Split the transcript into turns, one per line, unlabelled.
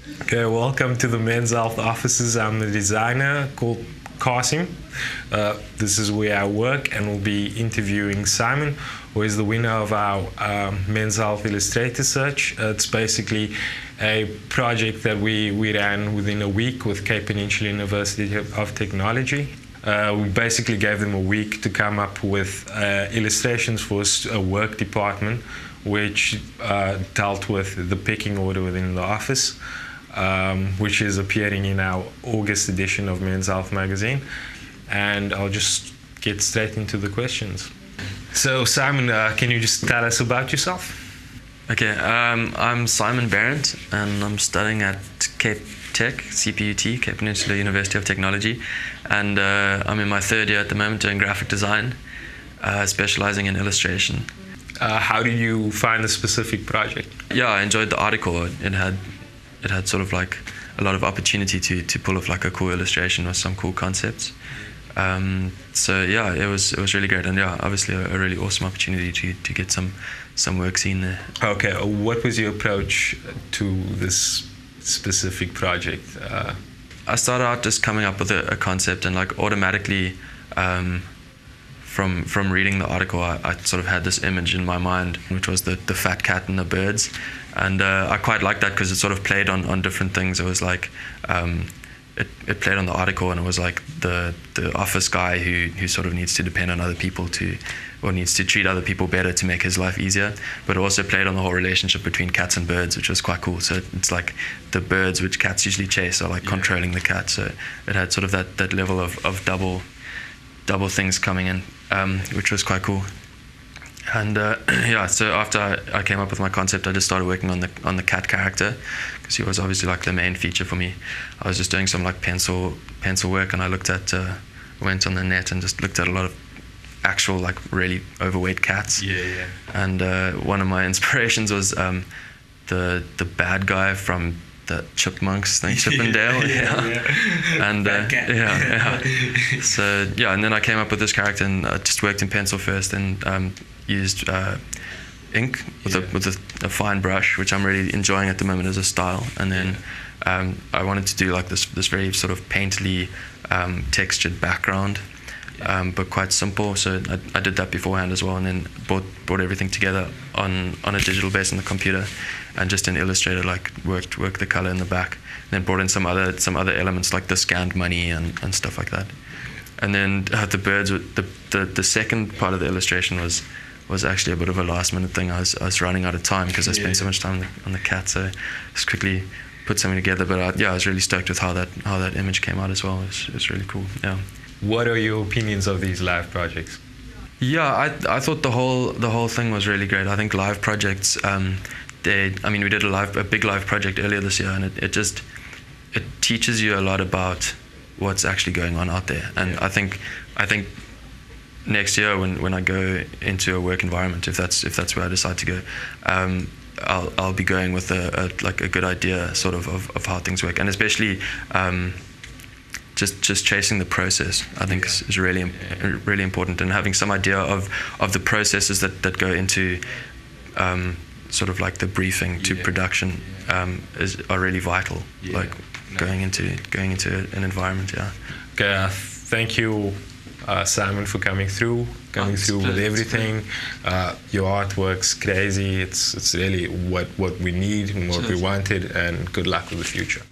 Okay, welcome to the Men's Health offices. I'm the designer called Quasiem. This is where I work, and we'll be interviewing Simon, who is the winner of our Men's Health Illustrator search. It's basically a project that we ran within a week with Cape Peninsula University of Technology. We basically gave them a week to come up with illustrations for a work department, which dealt with the pecking order within the office, which is appearing in our August edition of Men's Health magazine. And I'll just get straight into the questions. So Simon, can you just tell us about yourself?
Okay, I'm Simon Berndt, and I'm studying at Cape Tech, CPUT, Cape Peninsula University of Technology, and I'm in my third year at the moment doing graphic design, specializing in illustration.
How did you find the specific project?
Yeah, I enjoyed the article. It had sort of like a lot of opportunity to pull off like a cool illustration with some cool concepts. So yeah, it was really great, and yeah, obviously a really awesome opportunity to get some work seen there.
Okay, what was your approach to this specific project?
I started out just coming up with a concept, and like automatically from reading the article, I sort of had this image in my mind, which was the fat cat and the birds, and I quite liked that because it sort of played on different things. It was like it played on the article, and it was like the office guy who sort of needs to depend on other people or needs to treat other people better to make his life easier, but it also played on the whole relationship between cats and birds, which was quite cool. So it's like the birds, which cats usually chase, are like controlling the cat. So it had sort of that level of double things coming in, which was quite cool. And yeah, so after I came up with my concept, I just started working on the cat character, because he was obviously like the main feature for me. I was just doing some like pencil work, and I went on the net and just looked at a lot of actual like really overweight cats. And one of my inspirations was the bad guy from the Chipmunks thing, Chip and Dale. And so yeah, and then I came up with this character, and I just worked in pencil first, and used ink with a fine brush, which I'm really enjoying at the moment as a style. And then I wanted to do like this very sort of painterly textured background, but quite simple. So I did that beforehand as well, and then brought everything together on a digital base on the computer, and just in Illustrator like worked the color in the back, and then brought in some other elements like the scanned money and stuff like that. And then the birds, the second part of the illustration was actually a bit of a last minute thing. I was running out of time because I spent so much time on the cat, so just quickly put something together. But I was really stoked with how that image came out as well. It was really cool. Yeah.
What are your opinions of these live projects?
Yeah, I thought the whole thing was really great. I think live projects, we did a big live project earlier this year, and it teaches you a lot about what's actually going on out there. And I think next year when I go into a work environment, if that's where I decide to go, I'll be going with a good idea sort of how things work, and especially just chasing the process, I think is really important, and having some idea of the processes that go into sort of like the briefing to production are really vital. Like going into an environment.
Okay, thank you, Simon, for coming through with everything. Your artwork's crazy. It's really what we need and what we wanted, and good luck with the future.